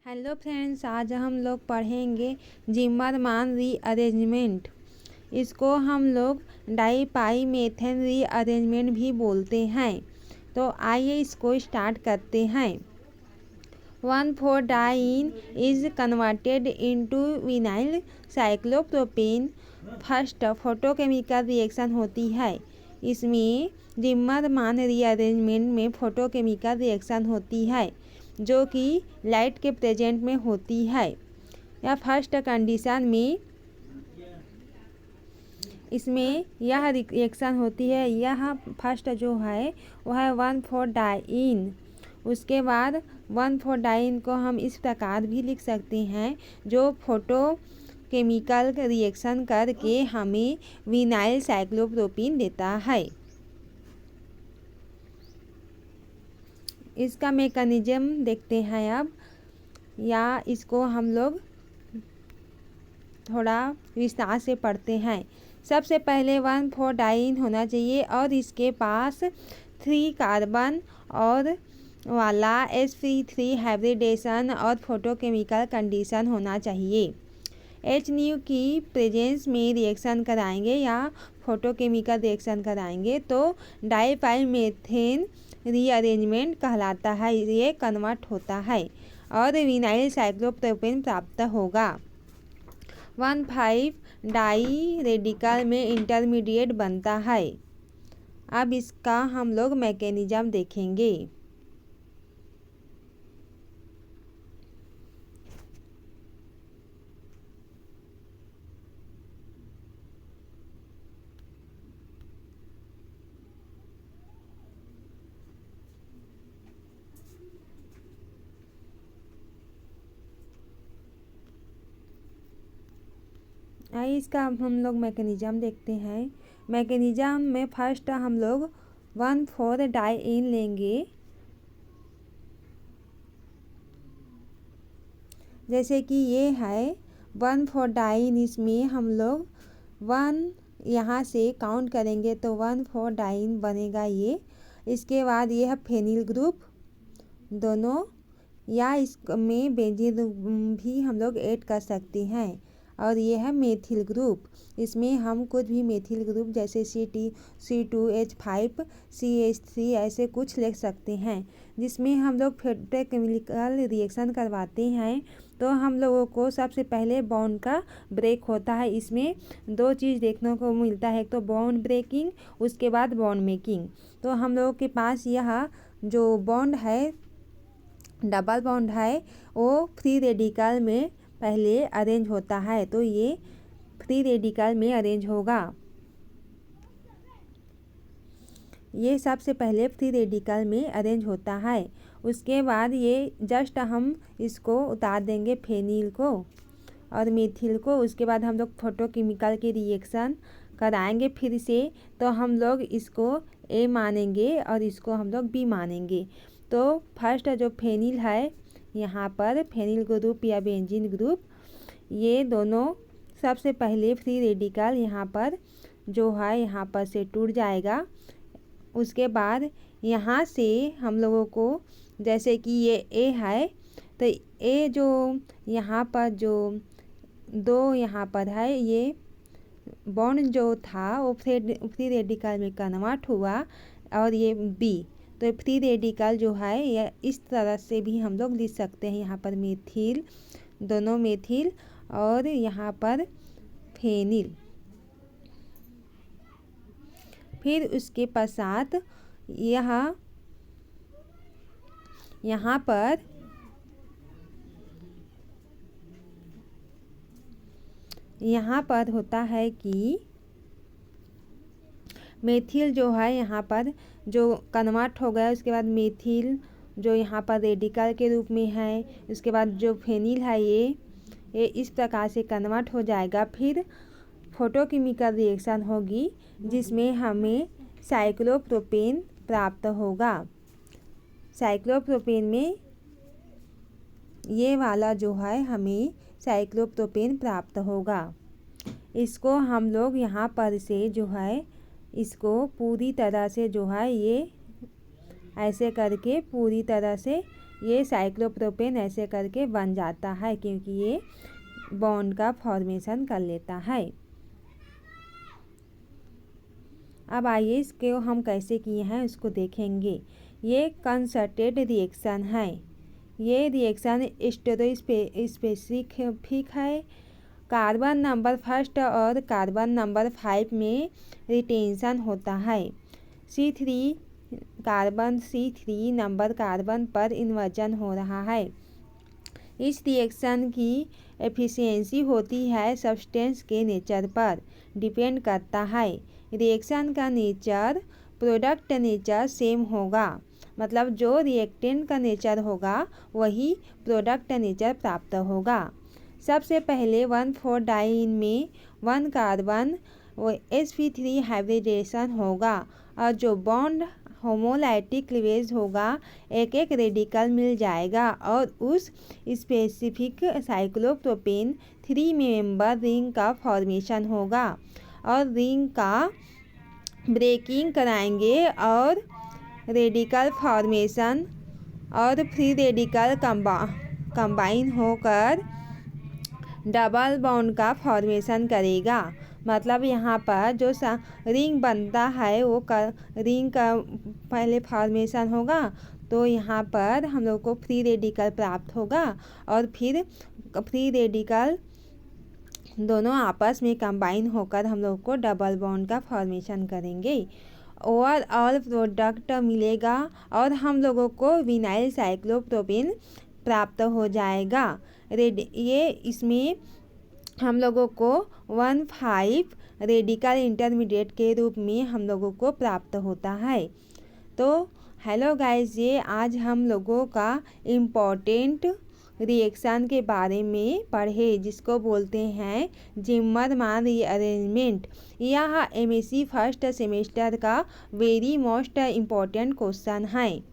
Hello friends, आज हम लोग पढ़ेंगे जिम्मरमान रीअरेंजमेंट। इसको हम लोग डाइपाइमेथेन रीअरेंजमेंट भी बोलते हैं। तो आइए इसको स्टार्ट करते हैं। 1,4-डाइन is converted into vinyl cyclopropane. First photochemical reaction होती है। इसमें जिम्मरमान रीअरेंजमेंट में फोटोकेमिकल रिएक्शन होती है जो कि लाइट के प्रेजेंट में होती है। या फर्स्ट कंडीशन में इसमें यह रिएक्शन होती है। यह फर्स्ट जो है वह है 1,4-डाइन। उसके बाद 1,4-डाइन को हम इस प्रकार भी लिख सकते हैं जो फोटो केमिकल रिएक्शन करके हमें विनाइल साइक्लोप्रोपीन देता है। इसका मेकनिज़्म देखते हैं अब, या इसको हम लोग थोड़ा विस्तार से पढ़ते हैं। सबसे पहले 1,4-डाइन होना चाहिए और इसके पास 3 कार्बन और वाला sp3 हाइब्रिडेशन और फोटोकेमिकल कंडीशन होना चाहिए। HNU की प्रेजेंस में रिएक्शन कराएंगे या फोटोकेमिकल रिएक्शन कराएंगे तो डाइपाइमेथेन रीअरेंजमेंट कहलाता है। ये कन्वर्ट होता है और विनाइल साइक्लोप्रोपेन प्राप्त होगा। 1,5-डाई रेडिकल में इंटरमीडिएट बनता है। अब इसका हम लोग मैकेनिज्म देखेंगे। आइए इसका हम लोग मैकेनिज्म देखते हैं। मैकेनिज्म में फर्स्ट हम लोग 1,4-डाइन लेंगे। जैसे कि ये है 1,4-डाइन, इसमें हम लोग 1 यहाँ से काउंट करेंगे तो 1,4-डाइन बनेगा ये। इसके बाद ये है फेनिल ग्रुप दोनों, या इसमें बेंजीन भी हम लोग ऐड कर सकते हैं। और ये है मेथिल ग्रुप। इसमें हम कुछ भी मेथिल ग्रुप जैसे C2H5 CH3 ऐसे कुछ लिख सकते हैं। जिसमें हम लोग फोटोकेमिकल रिएक्शन करवाते हैं तो हम लोगों को सबसे पहले बॉन्ड का ब्रेक होता है। इसमें 2 चीज़ देखने को मिलता है, एक तो बॉन्ड ब्रेकिंग, उसके बाद बॉन्ड मेकिंग। तो हम लोगों के पास यह जो बॉन्ड है, डबल बॉन्ड है, वो फ्री रेडिकल में पहले अरेंज होता है। तो ये फ्री रेडिकल में अरेंज होगा। ये सबसे पहले फ्री रेडिकल में अरेंज होता है। उसके बाद ये जस्ट हम इसको उतार देंगे फेनिल को और मेथिल को। उसके बाद हम लोग फोटोकेमिकल के रिएक्शन कराएंगे फिर से, तो हम लोग इसको A मानेंगे और इसको हम लोग B मानेंगे। तो फर्स्ट जो फेनिल है, यहाँ पर फेनिल ग्रुप या बेंजीन ग्रुप, ये दोनों सबसे पहले फ्री रेडिकल यहाँ पर जो है यहाँ पर से टूट जाएगा। उसके बाद यहाँ से हम लोगों को, जैसे कि ये A है, तो A जो यहाँ पर जो 2 यहाँ पर है, ये बॉन्ड जो था वो फ्री रेडिकल में कन्वर्ट हुआ। और ये B, तो फ्री रेडिकल जो है या इस तरह से भी हम लोग लिख सकते हैं। यहाँ पर मेथिल, दोनों मेथिल, और यहाँ पर फेनिल। फिर उसके पश्चात यहाँ पर होता है कि मेथिल जो है यहाँ पर जो कन्वर्ट हो गया, उसके बाद मेथिल जो यहाँ पर रेडिकल के रूप में है, उसके बाद जो फेनिल है ये इस प्रकार से कन्वर्ट हो जाएगा। फिर फोटोकेमिकल रिएक्शन होगी जिसमें हमें साइक्लोप्रोपेन प्राप्त होगा। साइक्लोप्रोपेन में ये वाला जो है हमें साइक्लोप्रोपेन प्राप्त होगा। इसको हम लोग यहाँ पर से जो है इसको पूरी तरह से जो है ये ऐसे करके पूरी तरह से ये साइक्लोप्रोपेन ऐसे करके बन जाता है क्योंकि ये बॉन्ड का फॉर्मेशन कर लेता है। अब आइए इसको हम कैसे किए हैं उसको देखेंगे। ये कंसर्टेड रिएक्शन है। ये रिएक्शन स्पेसिफिक है। कार्बन नंबर 1 और कार्बन नंबर 5 में रिटेंशन होता है। C3 नंबर कार्बन पर इन्वर्जन हो रहा है। इस रिएक्शन की एफिशिएंसी होती है सब्सटेंस के नेचर पर डिपेंड करता है। रिएक्शन का नेचर प्रोडक्ट नेचर सेम होगा, मतलब जो रिएक्टेंट का नेचर होगा वही प्रोडक्ट नेचर प्राप्त होगा। सबसे पहले 1,4-डाइन में 1 कार्बन sp3 हाइब्रिडेशन होगा और जो बॉन्ड होमोलाइटिक क्लीवेज होगा एक एक रेडिकल मिल जाएगा और उस स्पेसिफिक साइक्लोप्रोपेन 3 मेंबर रिंग का फॉर्मेशन होगा और रिंग का ब्रेकिंग कराएंगे और रेडिकल फॉर्मेशन और फ्री रेडिकल कंबाइन होकर डबल बॉन्ड का फॉर्मेशन करेगा। मतलब यहाँ पर जो रिंग बनता है वो रिंग का पहले फॉर्मेशन होगा तो यहाँ पर हम लोग को फ्री रेडिकल प्राप्त होगा और फिर फ्री रेडिकल दोनों आपस में कंबाइन होकर हम लोग को डबल बॉन्ड का फॉर्मेशन करेंगे। ओवरऑल प्रोडक्ट मिलेगा और हम लोगों को विनाइल साइक्लोप्रोपेन प्राप्त हो जाएगा। ये इसमें हम लोगों को 1,5 रेडिकल इंटरमीडिएट के रूप में हम लोगों को प्राप्त होता है। तो हेलो गाइस, ये आज हम लोगों का इम्पोर्टेंट रिएक्शन के बारे में पढ़े जिसको बोलते हैं जिम्मरमान रीअरेंजमेंट। यह MSc फर्स्ट सेमेस्टर का वेरी मोस्ट इम्पोर्टेंट क्वेश्चन है।